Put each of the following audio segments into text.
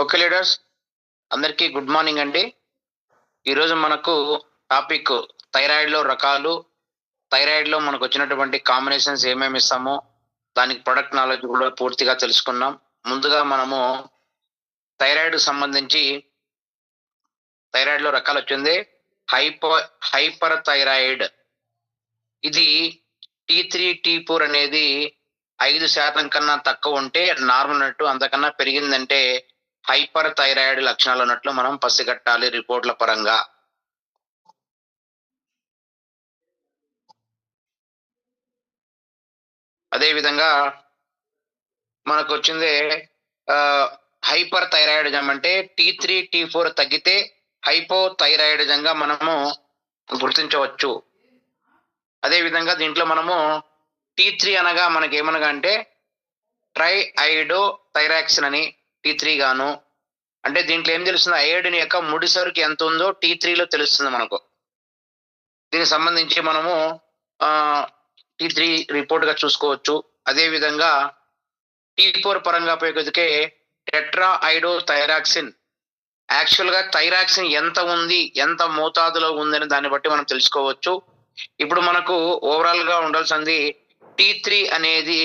Okay leaders, అందరికీ good morning అండి. ఈరోజు మనకు టాపిక్ థైరాయిడ్లో రకాలు, థైరాయిడ్లో మనకు వచ్చినటువంటి కాంబినేషన్స్ ఏమేమి ఇస్తామో దానికి ప్రొడక్ట్ నాలెడ్జ్ కూడా పూర్తిగా తెలుసుకున్నాం. ముందుగా మనము థైరాయిడ్ సంబంధించి థైరాయిడ్లో రకాలు వచ్చింది హైపర్ థైరాయిడ్. ఇది T3 T4 అనేది 5% కన్నా తక్కువ ఉంటే నార్మల్ అన్నట్టు, అంతకన్నా పెరిగిందంటే హైపర్ థైరాయిడ్ లక్షణాలు ఉన్నట్లు మనం పసిగట్టాలి రిపోర్ట్ల పరంగా. అదేవిధంగా మనకు వచ్చింది హైపర్ థైరాయిడిజం అంటే T3 T4 తగ్గితే హైపోథైరాయిడిజంగా మనము గుర్తించవచ్చు. అదేవిధంగా దీంట్లో మనము T3 అనగా మనకి ఏమనగా అంటే ట్రైఐడో థైరాక్సిన్ అని T3 గాను. అంటే దీంట్లో ఏం తెలుస్తుంది, అయోడిన్ యొక్క ముడిసరుకు ఎంత ఉందో T3లో తెలుస్తుంది మనకు. దీనికి సంబంధించి మనము T3 రిపోర్ట్ గా చూసుకోవచ్చు. అదేవిధంగా T4 పరంగా ఉపయోగిస్తే టెట్రాఐడో థైరాక్సిన్. యాక్చువల్ గా థైరాక్సిన్ ఎంత ఉంది, ఎంత మోతాదులో ఉందని దాన్ని బట్టి మనం తెలుసుకోవచ్చు. ఇప్పుడు మనకు ఓవరాల్ గా ఉండాల్సింది T3 అనేది,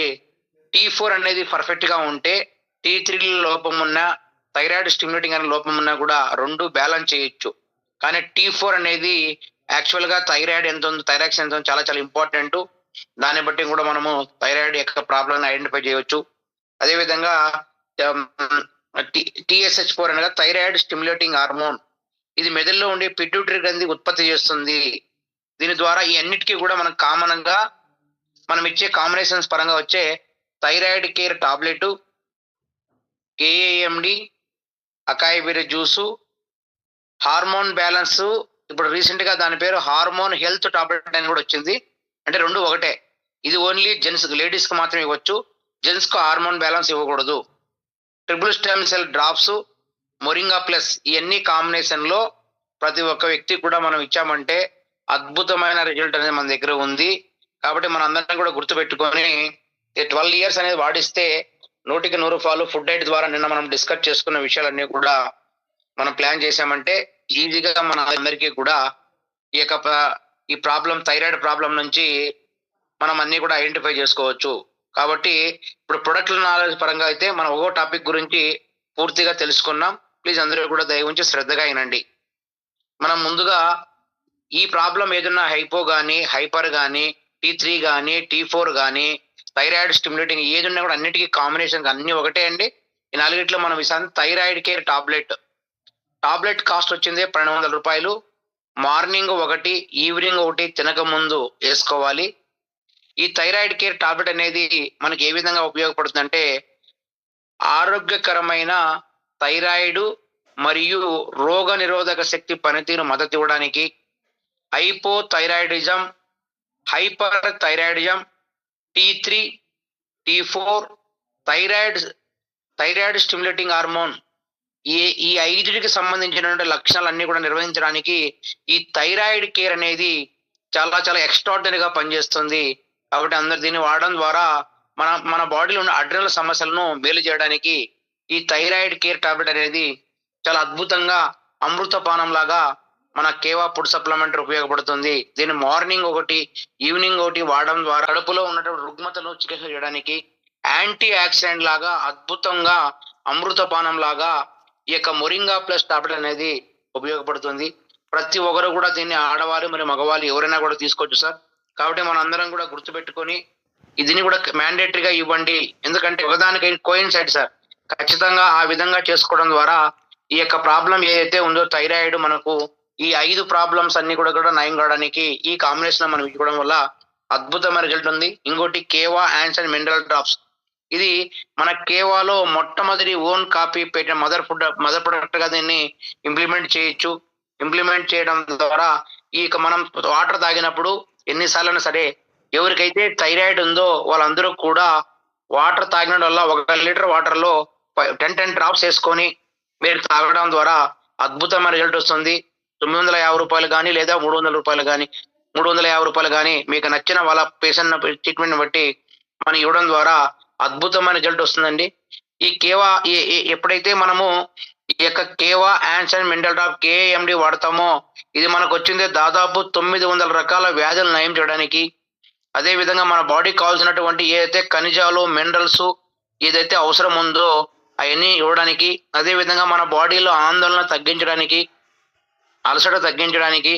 T4 అనేది పర్ఫెక్ట్ గా ఉంటే T3 లోపం ఉన్న, థైరాయిడ్ స్టిమ్యులేటింగ్ అనే లోపం ఉన్నా కూడా రెండు బ్యాలెన్స్ చేయొచ్చు. కానీ T4 అనేది యాక్చువల్ గా థైరాయిడ్ ఎంత ఉంది, థైరాక్సిన్ ఎంత ఉంది చాలా చాలా ఇంపార్టెంట్. దాన్ని బట్టి కూడా మనము థైరాయిడ్ యొక్క ప్రాబ్లం ఐడెంటిఫై చేయవచ్చు. అదేవిధంగా TSH4 అనగా థైరాయిడ్ స్టిమ్యులేటింగ్ హార్మోన్. ఇది మెదడులో ఉండే పిట్యూటరీ గ్రంథి ఉత్పత్తి చేస్తుంది. దీని ద్వారా ఈ అన్నిటికీ కూడా మనం కామన్ గా మనం ఇచ్చే కాంబినేషన్స్ పరంగా వచ్చే thyroid care tablet, KAMD, acai berry juice, hormone balance. ఇప్పుడు రీసెంట్ గా దాని పేరు హార్మోన్ హెల్త్ టాబ్లెట్ అని కూడా వచ్చింది. అంటే రెండు ఒకటే. ఇది ఓన్లీ జెంట్స్, లేడీస్ కి మాత్రమే ఇవ్వచ్చు, జెంట్స్ కు హార్మోన్ బ్యాలెన్స్ ఇవ్వకూడదు. Triple stem cell drops, moringa plus, ఇవన్నీ కాంబినేషన్ లో ప్రతి ఒక్క వ్యక్తి కూడా మనం ఇచ్చామంటే అద్భుతమైన రిజల్ట్ అనేది మన దగ్గర ఉంది. కాబట్టి మన అందరం కూడా గుర్తుపెట్టుకొని 12 ఇయర్స్ అనేది వాడిస్తే 100కి 100 రూపాయలు ఫుడ్ డైట్ ద్వారా నిన్న మనం డిస్కస్ చేసుకున్న విషయాలన్నీ కూడా మనం ప్లాన్ చేసామంటే ఈజీగా మన అందరికీ కూడా ఈ ప్రాబ్లం, థైరాయిడ్ ప్రాబ్లం నుంచి మనం అన్ని కూడా ఐడెంటిఫై చేసుకోవచ్చు. కాబట్టి ఇప్పుడు ప్రొడక్ట్ నాలెడ్జ్ పరంగా అయితే మనం ఒక్కో టాపిక్ గురించి పూర్తిగా తెలుసుకున్నాం. ప్లీజ్ అందరూ కూడా దయ ఉంచి శ్రద్ధగా వినండి. మనం ముందుగా ఈ ప్రాబ్లం ఏదన్నా హైపో కానీ, హైపర్ కానీ, T3 కానీ, T4 కానీ, థైరాయిడ్ స్టిమ్యులేటింగ్ ఏది ఉన్నా కూడా అన్నిటికీ కాంబినేషన్ అన్ని ఒకటే అండి. ఈ నాలుగిట్లో మనం ఇస్తాను థైరాయిడ్ కేర్ టాబ్లెట్ కాస్ట్ వచ్చింది 1200 రూపాయలు. మార్నింగ్ ఒకటి, ఈవినింగ్ ఒకటి తినక ముందు వేసుకోవాలి. ఈ థైరాయిడ్ కేర్ టాబ్లెట్ అనేది మనకి ఏ విధంగా ఉపయోగపడుతుంది అంటే ఆరోగ్యకరమైన థైరాయిడ్ మరియు రోగ నిరోధక శక్తి పనితీరు మద్దతు ఇవ్వడానికి, hypothyroidism, hyper thyroidism, T3 T4, thyroid stimulating hormone, ఈ ఐదుకి సంబంధించినటువంటి లక్షణాలన్నీ కూడా నిర్వహించడానికి ఈ థైరాయిడ్ కేర్ అనేది చాలా చాలా ఎక్స్ట్రాడినరీగా పనిచేస్తుంది. కాబట్టి అందరు దీన్ని వాడడం ద్వారా మన బాడీలో ఉన్న అడ్రినల్ సమస్యలను మేలు చేయడానికి ఈ థైరాయిడ్ కేర్ టాబ్లెట్ అనేది చాలా అద్భుతంగా అమృతపానం లాగా మన కేవా ఫుడ్ సప్లిమెంటరీ ఉపయోగపడుతుంది. దీన్ని మార్నింగ్ ఒకటి, ఈవినింగ్ ఒకటి వాడడం ద్వారా కడుపులో ఉన్నటువంటి రుగ్మతను చికిత్స చేయడానికి యాంటీ ఆక్సిడెంట్ లాగా అద్భుతంగా అమృతపానం లాగా ఈ యొక్క మొరింగా ప్లస్ టాబ్లెట్ అనేది ఉపయోగపడుతుంది. ప్రతి ఒక్కరు కూడా దీన్ని ఆడవాళ్ళు మరియు మగవాళ్ళు ఎవరైనా కూడా తీసుకోవచ్చు సార్. కాబట్టి మన అందరం కూడా గుర్తుపెట్టుకొని దీన్ని కూడా మ్యాండేటరీగా ఇవ్వండి. ఎందుకంటే ఒకదానికి కోయిన్సైడ్ సార్. ఖచ్చితంగా ఆ విధంగా చేసుకోవడం ద్వారా ఈ యొక్క ప్రాబ్లం ఏదైతే ఉందో థైరాయిడ్, మనకు ఈ 5 ప్రాబ్లమ్స్ అన్ని కూడా నయం కావడానికి ఈ కాంబినేషన్ మనం ఇవ్వడం వల్ల అద్భుతమైన రిజల్ట్ ఉంది. ఇంకోటి కేవా యాండ్స్ అండ్ మినరల్ డ్రాప్స్. ఇది మన కేవాలో మొట్టమొదటి ఓన్ కాపీ పెట్టిన మదర్ ప్రొడక్ట్ గా దీన్ని ఇంప్లిమెంట్ చేయొచ్చు. ఇంప్లిమెంట్ చేయడం ద్వారా మనం వాటర్ తాగినప్పుడు ఎన్నిసార్లు సరే ఎవరికైతే థైరాయిడ్ ఉందో వాళ్ళందరూ కూడా వాటర్ తాగిన వల్ల 1 లీటర్ వాటర్ లో 10 డ్రాప్స్ వేసుకొని మీరు తాగడం ద్వారా అద్భుతమైన రిజల్ట్ వస్తుంది. 950 రూపాయలు కానీ లేదా 300 రూపాయలు కానీ, 350 రూపాయలు కానీ మీకు నచ్చిన వాళ్ళ పేషెంట్ ట్రీట్మెంట్ బట్టి మనం ఇవ్వడం ద్వారా అద్భుతమైన రిజల్ట్ వస్తుందండి. ఈ కేవా ఎప్పుడైతే మనము ఈ యొక్క కేవా యాండ్స్ అండ్ మినరల్ డ్రాప్ కేఎండి వాడతామో ఇది మనకు వచ్చింది దాదాపు 900 రకాల వ్యాధులు నయం చేయడానికి, అదే విధంగా మన బాడీకి కావాల్సినటువంటి ఏదైతే ఖనిజాలు మినరల్స్ ఏదైతే అవసరం ఉందో అవన్నీ ఇవ్వడానికి, అదే విధంగా మన బాడీలో ఆందోళన తగ్గించడానికి, అలసట తగ్గించడానికి,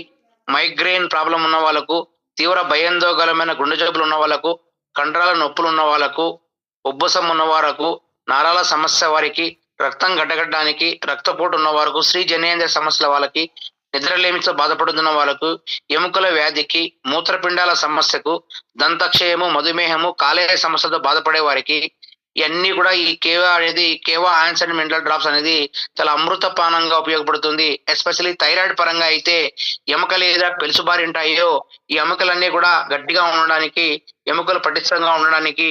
మైగ్రెయిన్ ప్రాబ్లం ఉన్న వాళ్ళకు, తీవ్ర భయాందోళనమైన గుండె జబ్బులు ఉన్న వాళ్ళకు, కండరాల నొప్పులు ఉన్న వాళ్ళకు, ఉబ్బసం ఉన్న వారికి, నరాల సమస్య వారికి, రక్తం గడ్డగట్టడానికి, రక్తపోటు ఉన్న వారికి, స్త్రీ జనేంద్ర సమస్యల వాళ్ళకి, నిద్రలేమితో బాధపడుతున్న వాళ్ళకు, ఎముకల వ్యాధికి, మూత్రపిండాల సమస్యకు, దంతక్షయము, మధుమేహము, కాలేయ సమస్యలతో బాధపడే వారికి ఇవన్నీ కూడా ఈ కేవా యాండ్స్ అండ్ మినరల్ డ్రాప్స్ అనేది చాలా అమృతపానంగా ఉపయోగపడుతుంది. ఎస్పెషల్లీ థైరాయిడ్ పరంగా అయితే ఎముకలు ఏదైనా పెలుసుబారి ఉంటాయో ఈ ఎముకలన్నీ కూడా గట్టిగా ఉండడానికి, ఎముకలు పటిష్టంగా ఉండడానికి,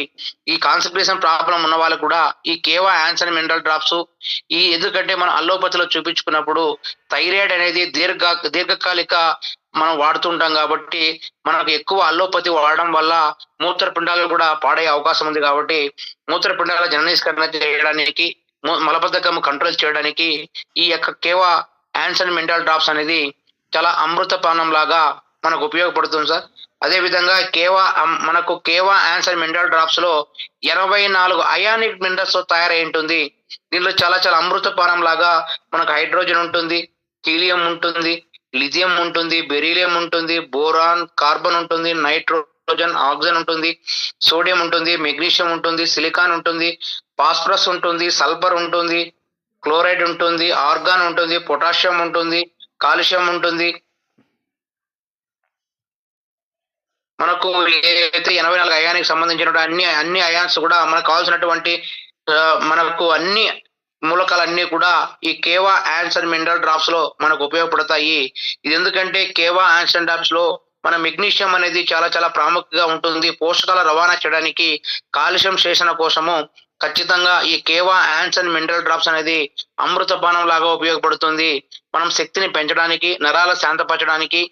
ఈ కాన్స్టిపేషన్ ప్రాబ్లం ఉన్న వాళ్ళకు కూడా ఈ కేవా యాండ్స్ అండ్ మినరల్ డ్రాప్స్ ఎందుకంటే మనం అల్లోపతిలో చూపించుకున్నప్పుడు థైరాయిడ్ అనేది దీర్ఘకాలిక మనం వాడుతుంటాం కాబట్టి మనకు ఎక్కువ అల్లోపతి వాడడం వల్ల మూత్రపిండాలు కూడా పాడయ్యే అవకాశం ఉంది. కాబట్టి మూత్రపిండాల జననీకరణ చేయడానికి, మలబద్ధకం కంట్రోల్ చేయడానికి ఈ యొక్క కేవా యాండ్స్ అండ్ మినరల్ డ్రాప్స్ అనేది చాలా అమృతపానం లాగా మనకు ఉపయోగపడుతుంది సార్. అదే విధంగా మనకు కేవా యాండ్స్ అండ్ మినరల్ డ్రాప్స్ లో 84 అయానిక్ మినరల్స్ తో తయారై ఉంటుంది. దీనిలో చాలా చాలా అమృతపానం లాగా మనకు హైడ్రోజన్ ఉంటుంది, హీలియం ఉంటుంది, లిథియం ఉంటుంది, బెరీలియం ఉంటుంది, బోరాన్, కార్బన్ ఉంటుంది, నైట్రోజన్, ఆక్సిజన్ ఉంటుంది, సోడియం ఉంటుంది, మెగ్నీషియం ఉంటుంది, సిలికాన్ ఉంటుంది, ఫాస్ఫరస్ ఉంటుంది, సల్ఫర్ ఉంటుంది, క్లోరైడ్ ఉంటుంది, ఆర్గాన్ ఉంటుంది, పొటాషియం ఉంటుంది, కాల్షియం ఉంటుంది. మనకు ఏదైతే 84 అయానికి సంబంధించిన అన్ని అయాన్స్ కూడా మనకు కావాల్సినటువంటి మనకు అన్ని మూలకాలన్నీ కూడా ఈ కేవా యాండ్స్ అండ్ మినరల్ డ్రాప్స్ లో మనకు ఉపయోగపడతాయి. ఇది ఎందుకంటే కేవా యాండ్స్ అండ్ డ్రాప్స్ లో మన మెగ్నీషియం అనేది చాలా చాలా ప్రాముఖ్యంగా ఉంటుంది. పోషకాల రవాణా చేయడానికి, కాల్షియం శేషణ కోసము ఖచ్చితంగా ఈ కేవా యాండ్స్ అండ్ మినరల్ డ్రాప్స్ అనేది అమృతపానం లాగా ఉపయోగపడుతుంది. మనం శక్తిని పెంచడానికి, నరాల శాంతపరచడానికి,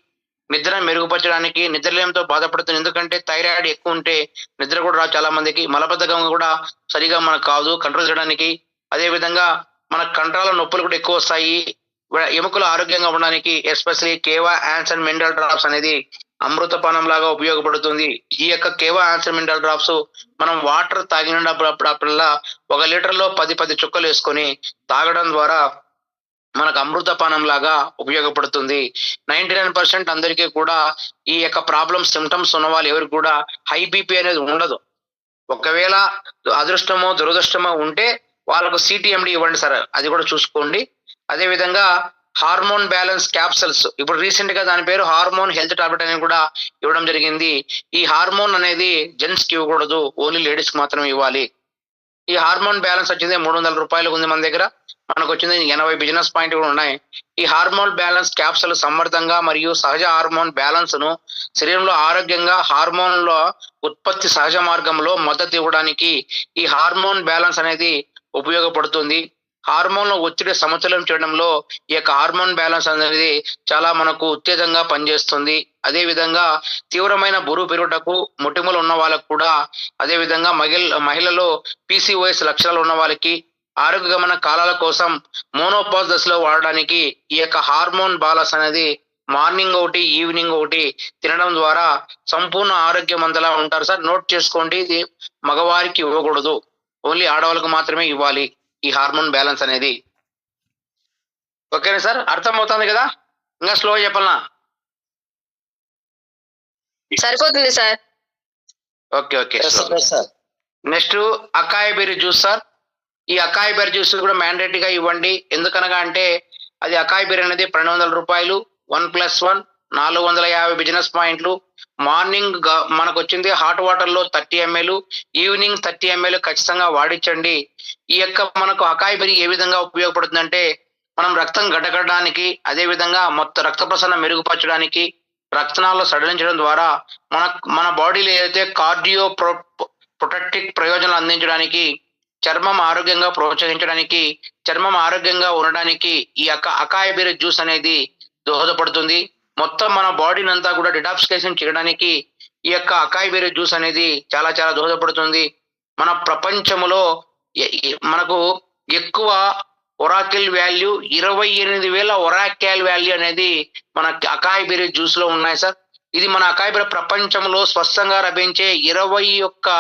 నిద్ర మెరుగుపరచడానికి, నిద్రలేమితో బాధపడుతుంది. ఎందుకంటే థైరాయిడ్ ఎక్కువ ఉంటే నిద్ర కూడా రాదు చాలా మందికి, మలబద్ధకం కూడా సరిగా మనకు కాదు కంట్రోల్ చేయడానికి, అదే విధంగా మన కండరాల నొప్పులు కూడా ఎక్కువ వస్తాయి. ఎముకలు ఆరోగ్యంగా ఉండడానికి ఎస్పెషల్లీ కేవా యాండ్స్ అండ్ మినరల్ డ్రాప్స్ అనేది అమృతపానం లాగా ఉపయోగపడుతుంది. ఈ యొక్క కేవా యాండ్స్ అండ్ మినరల్ డ్రాప్స్ మనం వాటర్ తాగినప్పుడల్లా 1 లీటర్లో 10 చుక్కలు వేసుకొని తాగడం ద్వారా మనకు అమృతపానం లాగా ఉపయోగపడుతుంది. 99% అందరికీ కూడా ఈ యొక్క ప్రాబ్లమ్ సిమ్టమ్స్ ఉన్న వాళ్ళు ఎవరికి కూడా హై బీపీ అనేది ఉండదు. ఒకవేళ అదృష్టమో దురదృష్టమో ఉంటే వాళ్ళకు సిటిఎండి ఇవ్వండి సార్, అది కూడా చూసుకోండి. అదే విధంగా హార్మోన్ బ్యాలెన్స్ క్యాప్సల్స్, ఇప్పుడు రీసెంట్ గా దాని పేరు హార్మోన్ హెల్త్ టాబ్లెట్ అనేది కూడా ఇవ్వడం జరిగింది. ఈ హార్మోన్ అనేది జెంట్స్ కి ఇవ్వకూడదు, ఓన్లీ లేడీస్ కి మాత్రమే ఇవ్వాలి. ఈ హార్మోన్ బ్యాలెన్స్ వచ్చింది 300 రూపాయలు ఉంది మన దగ్గర, మనకు వచ్చింది 80 బిజినెస్ పాయింట్ కూడా ఉన్నాయి. ఈ హార్మోన్ బ్యాలెన్స్ క్యాప్సూల్ సమర్థంగా మరియు సహజ హార్మోన్ బ్యాలెన్స్ ను శరీరంలో ఆరోగ్యంగా హార్మోన్ల ఉత్పత్తి సహజ మార్గంలో మద్దతు ఇవ్వడానికి ఈ హార్మోన్ బ్యాలెన్స్ అనేది ఉపయోగపడుతుంది. హార్మోన్ల ఒత్తిడి సమతుల్యం చేయడంలో ఈ యొక్క హార్మోన్ బ్యాలెన్స్ అనేది చాలా మనకు ఉత్తేజంగా పనిచేస్తుంది. అదే విధంగా తీవ్రమైన బరువు పెరుగుటకు, మొటిమలు ఉన్న వాళ్ళకు కూడా, అదే విధంగా మహిళలో PCOS లక్షణాలు ఉన్న వాళ్ళకి, ఆరోగ్యమైన కాలాల కోసం మోనోపాజ్ దశలో వాడడానికి ఈ యొక్క హార్మోన్ బ్యాలెన్స్ అనేది మార్నింగ్ ఒకటి, ఈవినింగ్ ఒకటి తినడం ద్వారా సంపూర్ణ ఆరోగ్యవంతంగా ఉంటారు సార్. నోట్ చేసుకోండి, ఇది మగవారికి ఇవ్వకూడదు, ఓన్లీ ఆడవాళ్ళకు మాత్రమే ఇవ్వాలి ఈ హార్మోన్ బ్యాలెన్స్ అనేది. ఓకేనా సార్, అర్థమవుతుంది కదా? ఇంకా స్లో చెప్పాలనా? సరిపోతుంది sir. Okay. Next acai berry juice sir. ఈ అకాయ్ బెర్రీ జ్యూస్ కూడా మ్యాండేటరీగా ఇవ్వండి. ఎందుకనగా అంటే అది అకాయ్ బెర్రీ అనేది 1200 రూపాయలు, 1+1 450 బిజినెస్ పాయింట్లు. మార్నింగ్ మనకు వచ్చింది హాట్ వాటర్ లో 30 ml, ఈవినింగ్ 30 ml ఖచ్చితంగా వాడించండి. ఈ యొక్క మనకు అకాయ్ బెర్రీ ఏ విధంగా ఉపయోగపడుతుందంటే మనం రక్తం గడ్డగట్టడానికి, అదే విధంగా మొత్తం రక్త ప్రసరణ మెరుగుపరచడానికి, రక్తనాళాలు సడలించడం ద్వారా మన బాడీలో ఏదైతే కార్డియో ప్రొటెక్టివ్ ప్రయోజనాలు అందించడానికి, చర్మం ఆరోగ్యంగా ప్రోత్సహించడానికి, చర్మం ఆరోగ్యంగా ఉండడానికి ఈ యొక్క అకాయ్ బెర్రీ జ్యూస్ అనేది దోహదపడుతుంది. మొత్తం మన బాడీని అంతా కూడా డిటాక్సిఫికేషన్ చేయడానికి ఈ యొక్క అకాయ్ బెర్రీ జ్యూస్ అనేది చాలా చాలా దోహదపడుతుంది. మన ప్రపంచంలో మనకు ఎక్కువ ఒరాకిల్ వాల్యూ 28,000 ఒరాకిల్ వాల్యూ అనేది మన అకాయ్ బెర్రీ జ్యూస్ లో ఉన్నాయి సార్. ఇది మన అకాయ్ బెర్రీ ప్రపంచంలో స్వచ్ఛంగా లభించే 21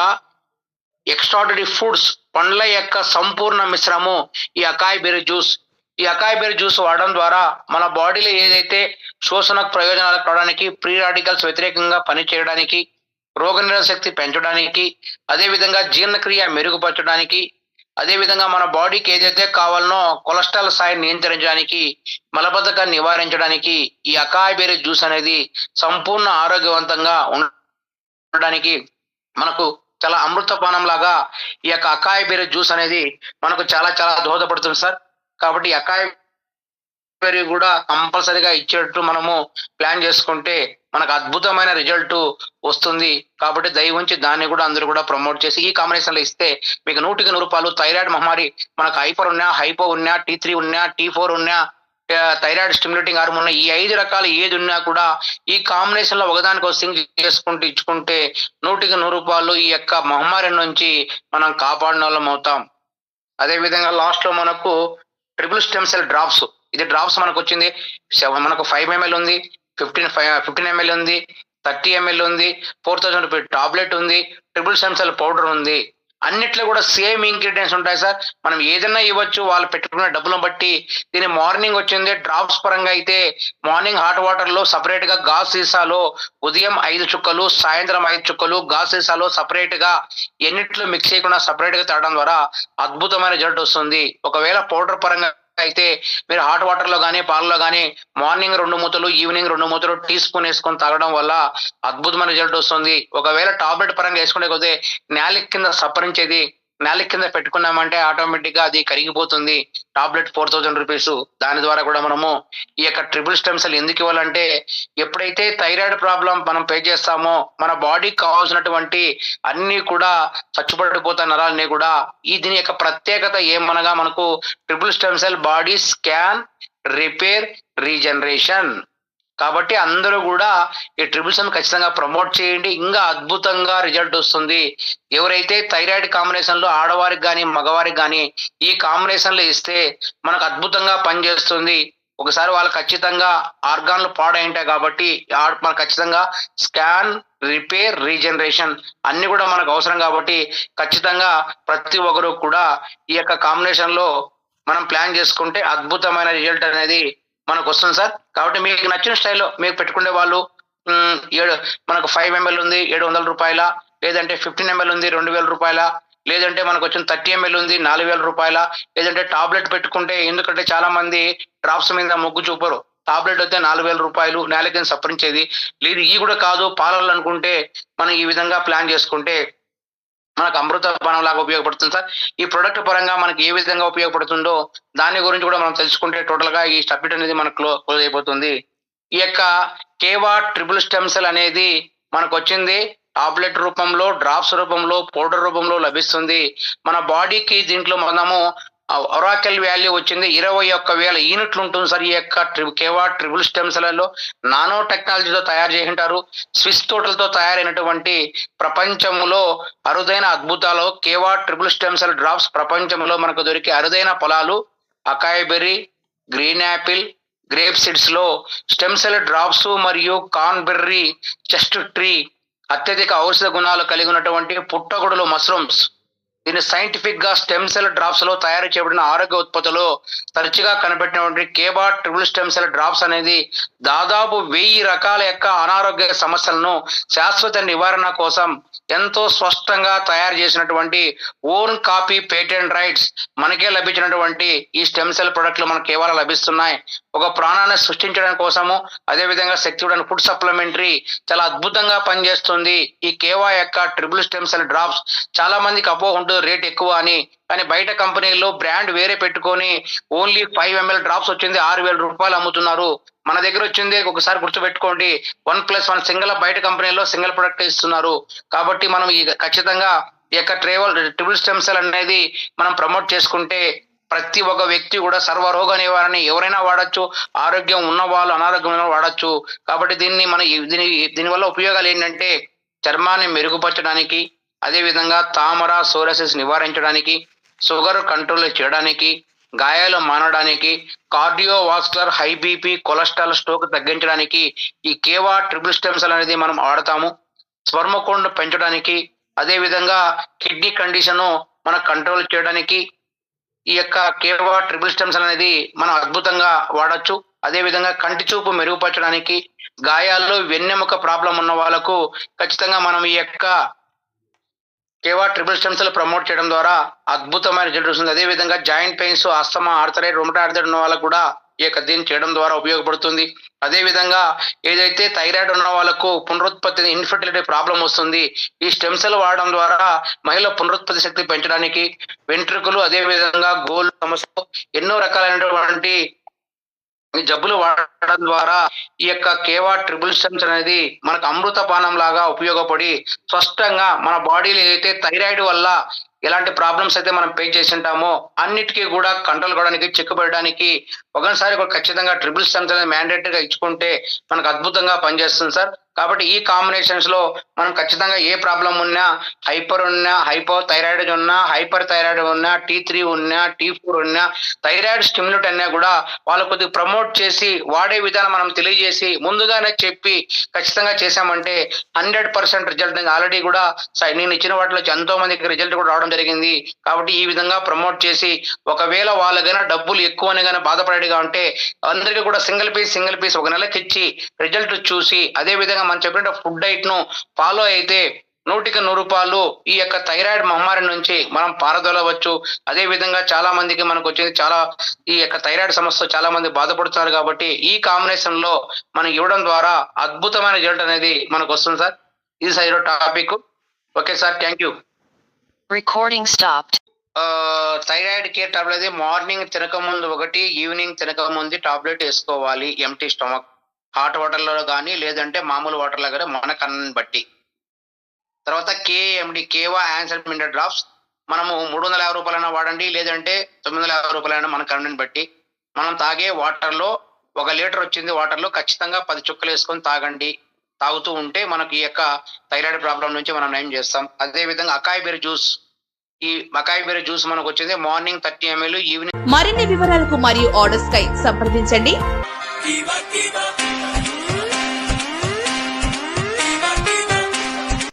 ఎక్స్ట్రాడినరీ ఫుడ్స్ పండ్ల యొక్క సంపూర్ణ మిశ్రమం ఈ అకాయ్ బెర్రీ జ్యూస్. ఈ అకాయ్ బెర్రీ జ్యూస్ వాడడం ద్వారా మన బాడీలో ఏదైతే శోషణ ప్రయోజనాలు కావడానికి, ఫ్రీ రాడికల్స్ వ్యతిరేకంగా పనిచేయడానికి, రోగనిరోధక శక్తి పెంచడానికి, అదేవిధంగా జీర్ణక్రియ మెరుగుపరచడానికి, అదేవిధంగా మన బాడీకి ఏదైతే కావాలనో కొలెస్ట్రాల్ స్థాయిని నియంత్రించడానికి, మలబద్ధకాన్ని నివారించడానికి ఈ అకాయ్ బెర్రీ జ్యూస్ అనేది సంపూర్ణ ఆరోగ్యవంతంగా ఉండడానికి మనకు చాలా అమృతపానం లాగా ఈ యొక్క అకాయ్ బెర్రీ జ్యూస్ అనేది మనకు చాలా చాలా దోహదపడుతుంది సార్. కాబట్టి అకాయ్ బెర్రీ కూడా కంపల్సరీగా ఇచ్చేటట్టు మనము ప్లాన్ చేసుకుంటే మనకు అద్భుతమైన రిజల్ట్ వస్తుంది. కాబట్టి దయవుంచి దాన్ని కూడా అందరూ కూడా ప్రమోట్ చేసి ఈ కాంబినేషన్ లో ఇస్తే మీకు 100కి 100 థైరాయిడ్ మహమ్మారి మనకు హైపర్ ఉన్నా, హైపో ఉన్నా, T3 ఉన్నా, T4 ఉన్నా, థైరాయిడ్ స్టిమ్యులేటింగ్ హార్మోన్ ఉన్న ఈ 5 రకాలు ఏది ఉన్నా కూడా ఈ కాంబినేషన్ లో ఒకదానికి సింక్ చేసుకుంటూ ఇచ్చుకుంటే 100కి 100 ఈ యొక్క మహమ్మారి నుంచి మనం కాపాడిన వాళ్ళం అవుతాం. అదే విధంగా లాస్ట్ లో మనకు ట్రిపుల్ స్టెమ్ సెల్ డ్రాప్స్. ఇది డ్రాప్స్ మనకు వచ్చింది మనకు 5 ml ఉంది, 15 ml ఉంది, 30 ml ఉంది, 4000 రూపీస్ టాబ్లెట్ ఉంది, ట్రిపుల్ స్టెమ్ సెల్ పౌడర్ ఉంది. అన్నిట్లో కూడా సేమ్ ఇంగ్రీడియంట్స్ ఉంటాయి సార్. మనం ఏదైనా ఇవ్వచ్చు వాళ్ళు పెట్టుకున్న డబ్బులను బట్టి. దీని మార్నింగ్ వచ్చింది డ్రాప్స్ పరంగా అయితే మార్నింగ్ హాట్ వాటర్ లో సపరేట్ గా గాజు సీసాలో ఉదయం 5 చుక్కలు, సాయంత్రం 5 చుక్కలు గాజు సీసాలో సపరేట్ గా ఎన్నిట్లో మిక్స్ చేయకుండా సపరేట్ గా తాగడం ద్వారా అద్భుతమైన రిజల్ట్ వస్తుంది. ఒకవేళ పౌడర్ పరంగా అయితే మీరు హాట్ వాటర్ లో కానీ పాలలో కానీ మార్నింగ్ 2 మూతలు, ఈవినింగ్ 2 మూతలు టీ స్పూన్ వేసుకొని తాగడం వల్ల అద్భుతమైన రిజల్ట్ వస్తుంది. ఒకవేళ టాబ్లెట్ పరంగా వేసుకునే కొద్ది నాలిక కింద సప్పరించేది, నాలిక కింద పెట్టుకున్నామంటే ఆటోమేటిక్ గా అది కరిగిపోతుంది. Tablet 4000 rupees. దాని ద్వారా కూడా మనము ఈ యొక్క ట్రిపుల్ స్టెమ్ సెల్ ఎందుకు ఇవ్వాలంటే ఎప్పుడైతే థైరాయిడ్ ప్రాబ్లం మనం పే చేస్తామో మన బాడీకి కావాల్సినటువంటి అన్ని కూడా చచ్చుపడిపోతాయి నరాలన్నీ కూడా. దీని యొక్క ప్రత్యేకత ఏమనగా మనకు triple stem cell body scan, repair, regeneration. కాబట్టి అందరూ కూడా ఈ ట్రిపుల్ స్టెమ్ ఖచ్చితంగా ప్రమోట్ చేయండి. ఇంకా అద్భుతంగా రిజల్ట్ వస్తుంది. ఎవరైతే థైరాయిడ్ కాంబినేషన్ లో ఆడవారికి కానీ మగవారికి కానీ ఈ కాంబినేషన్ లో ఇస్తే మనకు అద్భుతంగా పనిచేస్తుంది. ఒకసారి వాళ్ళు ఖచ్చితంగా ఆర్గాన్లు పాడై ఉంటాయి కాబట్టి మనకు ఖచ్చితంగా స్కాన్, రిపేర్, రీజనరేషన్ అన్ని కూడా మనకు అవసరం కాబట్టి ఖచ్చితంగా ప్రతి ఒక్కరు కూడా ఈ యొక్క కాంబినేషన్ లో మనం ప్లాన్ చేసుకుంటే అద్భుతమైన రిజల్ట్ అనేది మనకు వస్తుంది సార్. కాబట్టి మీకు నచ్చిన స్టైల్లో మీకు పెట్టుకునే వాళ్ళు మనకు 5 ml ఉంది 700 రూపాయల, లేదంటే 15 ml ఉంది 2000 రూపాయల, లేదంటే మనకు వచ్చిన 30 ml ఉంది 4000 రూపాయల, లేదంటే టాబ్లెట్ పెట్టుకుంటే, ఎందుకంటే చాలా మంది డ్రాప్స్ మీద మొగ్గు చూపరు. టాబ్లెట్ అయితే 4000 రూపాయలు నేలకి సప్పరించేది లేదు. ఈ కూడా కాదు పాలలు అనుకుంటే మనం ఈ విధంగా ప్లాన్ చేసుకుంటే మనకు అమృతపానం లాగా ఉపయోగపడుతుంది సార్. ఈ ప్రొడక్ట్ పరంగా మనకి ఏ విధంగా ఉపయోగపడుతుందో దాని గురించి కూడా మనం తెలుసుకుంటే టోటల్ గా ఈ సబ్జెక్ట్ అనేది మనకు క్లోజ్ అయిపోతుంది. ఈ యొక్క కేవా ట్రిపుల్ స్టెమ్ సెల్ అనేది మనకు వచ్చింది టాబ్లెట్ రూపంలో, డ్రాప్స్ రూపంలో, పౌడర్ రూపంలో లభిస్తుంది. మన బాడీకి దీంట్లో మనము ఒరాకిల్ వాల్యూ వచ్చింది 21,000 యూనిట్లు ఉంటుంది సార్. ఈ యొక్క కేవా ట్రిపుల్ స్టెమ్ సెల్లో నానో టెక్నాలజీతో తయారు చేసి ఉంటారు. స్విస్ తోటలతో తయారైనటువంటి ప్రపంచంలో అరుదైన అద్భుతాలు కేవా ట్రిపుల్ స్టెమ్ సెల్ డ్రాప్స్. ప్రపంచంలో మనకు దొరికే అరుదైన ఫలాలు acai berry, green Apple, grape seeds లో స్టెమ్ సెల్ డ్రాప్స్ మరియు కార్న్ బెర్రీ, చెస్ట్ ట్రీ అత్యధిక ఔషధ గుణాలు కలిగి ఉన్నటువంటి పుట్టగొడులు మష్రూమ్స్. దీన్ని సైంటిఫిక్ గా స్టెమ్ సెల్ డ్రాప్స్ లో తయారు చేయబడిన ఆరోగ్య ఉత్పత్తులు తరచుగా కనిపెట్టినటువంటి కేవా ట్రిపుల్ స్టెమ్ సెల్ డ్రాప్స్ అనేది దాదాపు 1000 రకాల యొక్క అనారోగ్య సమస్యలను శాశ్వత నివారణ కోసం ఎంతో స్పష్టంగా తయారు చేసినటువంటి ఓన్ కాపీ పేటెంట్ రైట్స్ మనకే లభించినటువంటి ఈ స్టెమ్ సెల్ ప్రొడక్ట్లు మనకు కేవలం లభిస్తున్నాయి. ఒక ప్రాణాన్ని సృష్టించడం కోసము, అదేవిధంగా శక్తి ఇవ్వడానికి ఫుడ్ సప్లిమెంటరీ చాలా అద్భుతంగా పనిచేస్తుంది ఈ కేవా యొక్క ట్రిపుల్ స్టెమ్ సెల్ డ్రాప్స్. చాలా మందికి అపోహ ఉంటుంది రేట్ ఎక్కువ అని, కానీ బయట కంపెనీల్లో బ్రాండ్ వేరే పెట్టుకొని ఓన్లీ 5 ml డ్రాప్స్ వచ్చింది 6000 రూపాయలు అమ్ముతున్నారు. మన దగ్గర వచ్చింది ఒకసారి గుర్తుపెట్టుకోండి 1+1 సింగిల్. బయట కంపెనీలో సింగిల్ ప్రొడక్ట్ ఇస్తున్నారు. కాబట్టి మనం ఈ ఖచ్చితంగా ఈ యొక్క ట్రిపుల్ స్టెమ్ సెల్ అనేది మనం ప్రమోట్ చేసుకుంటే ప్రతి ఒక్క వ్యక్తి కూడా సర్వరోగ నివారణ ఎవరైనా వాడచ్చు. ఆరోగ్యం ఉన్న వాళ్ళు, అనారోగ్యం ఉన్న వాడచ్చు. కాబట్టి దీనివల్ల ఉపయోగాలు ఏంటంటే చర్మాన్ని మెరుగుపరచడానికి, అదేవిధంగా తామర, సోరియాసిస్ నివారించడానికి, షుగర్ కంట్రోల్ చేయడానికి, గాయాలు మానడానికి, cardiovascular, high BP, cholesterol, stroke తగ్గించడానికి ఈ కేవా ట్రిపుల్ స్టెమ్ సెల్ అనేది మనం వాడతాము. స్వర్మ కౌంట్ పెంచడానికి, అదే విధంగా కిడ్నీ కండిషన్ మనం కంట్రోల్ చేయడానికి ఈ యొక్క కేవా ట్రిపుల్ స్టెమ్ సెల్ అనేది మనం అద్భుతంగా వాడచ్చు. అదే విధంగా కంటి చూపు మెరుగుపరచడానికి, గాయాల్లో వెన్నెముక ప్రాబ్లం ఉన్న వాళ్ళకు ఖచ్చితంగా మనం ఈ యొక్క కేవా ట్రిపుల్ స్టెమ్ సెల్ ప్రమోట్ చేయడం ద్వారా అద్భుతమైన రిజల్ట్ వస్తుంది. అదే విధంగా జాయింట్ పెయిన్స్, ఆస్తమా, ఆర్థరైడ్, రుమటాయిడ్ ఆర్థరైడ్ ఉన్న వాళ్ళకు కూడా ఈ యొక్క దీన్ని చేయడం ద్వారా ఉపయోగపడుతుంది. అదే విధంగా ఏదైతే థైరాయిడ్ ఉన్న వాళ్ళకు పునరుత్పత్తి, ఇన్ఫర్టిలిటీ ప్రాబ్లం వస్తుంది, ఈ స్టెమ్ సెల్ వాడడం ద్వారా మహిళ పునరుత్పత్తి శక్తి పెంచడానికి, వెంట్రుకలు, అదే విధంగా గోల్ సమస్యలు, ఎన్నో రకాలైనటువంటి ఈ జబ్బులు వాడడం ద్వారా ఈ యొక్క కేవా ట్రిపుల్ స్టెమ్స్ అనేది మనకు అమృతపానం లాగా ఉపయోగపడి స్పష్టంగా మన బాడీలో ఏదైతే థైరాయిడ్ వల్ల ఎలాంటి ప్రాబ్లమ్స్ అయితే మనం ఫేస్ చేసి ఉంటామో అన్నిటికీ కూడా కంట్రోల్ కావడానికి, చిక్కుపడడానికి ఒకసారి కూడా ఖచ్చితంగా ట్రిపుల్ స్టెమ్స్ అనేది మ్యాండేటరీగా ఇచ్చుకుంటే మనకు అద్భుతంగా పనిచేస్తుంది సార్. కాబట్టి ఈ కాంబినేషన్స్ లో మనం ఖచ్చితంగా ఏ ప్రాబ్లం ఉన్నా, హైపర్ ఉన్నా, హైపో థైరాయిడ్ ఉన్నా, హైపర్ థైరాయిడ్ ఉన్నా, T3 ఉన్నా, T4 ఉన్నా, థైరాయిడ్ స్టిమ్యులేట్ అన్నా కూడా వాళ్ళు కొద్దిగా ప్రమోట్ చేసి వాడే విధానం మనం తెలియజేసి ముందుగానే చెప్పి ఖచ్చితంగా చేశామంటే 100% రిజల్ట్ ఆల్రెడీ కూడా నేను ఇచ్చిన వాటిలో ఎంతో మందికి రిజల్ట్ కూడా రావడం జరిగింది. కాబట్టి ఈ విధంగా ప్రమోట్ చేసి ఒకవేళ వాళ్ళకైనా డబ్బులు ఎక్కువని కానీ బాధపడేగా ఉంటే అందరికీ కూడా సింగిల్ పీస్ ఒక నెలకి ఇచ్చి రిజల్ట్ చూసి, అదే విధంగా మనం చెప్పిన ఫుడ్ డైట్ ను ఫాలో అయితే 100% ఈ యొక్క థైరాయిడ్ మహమ్మారి నుంచి మనం పారదోలవచ్చు. అదే విధంగా చాలా మందికి మనకు వచ్చేది చాలా ఈ యొక్క థైరాయిడ్ సమస్య చాలా మంది బాధపడుతున్నారు. కాబట్టి ఈ కాంబినేషన్ లో మనం ఇవ్వడం ద్వారా అద్భుతమైన రిజల్ట్ అనేది మనకు వస్తుంది సార్. ఇది sir topic. Okay sir, thank you. Recording stopped. Thyroid care tablet అది మార్నింగ్ తినక ముందు ఒకటి, ఈవినింగ్ తినక ముందు టాబ్లెట్ వేసుకోవాలి. ఎంటీ స్టమక్, హాట్ వాటర్ లో కానీ లేదంటే మామూలు వాటర్ లో కానీ మన కన్నాన్ని బట్టి. తర్వాత KMD, కేవా యాన్సర్ మిండర్ డ్రాప్స్ మనము 350 రూపాయలైనా వాడండి, లేదంటే 950 రూపాయలైనా మన కన్నాన్ని బట్టి. మనం తాగే వాటర్ లో 1 లీటర్ వచ్చింది వాటర్ లో ఖచ్చితంగా 10 చుక్కలు వేసుకొని తాగండి. తాగుతూ ఉంటే మనకి ఈ యొక్క థైరాయిడ్ ప్రాబ్లం నుంచి మనం నయం చేస్తాం. అదే విధంగా అకాయ్ బెర్రీ జ్యూస్, ఈ అకాయ్ బెర్రీ జ్యూస్ మనకు వచ్చింది మార్నింగ్ 30 ml, ఈవినింగ్. మరిన్ని వివరాలకు మరియు ఆర్డర్స్ కై సంప్రదించండి.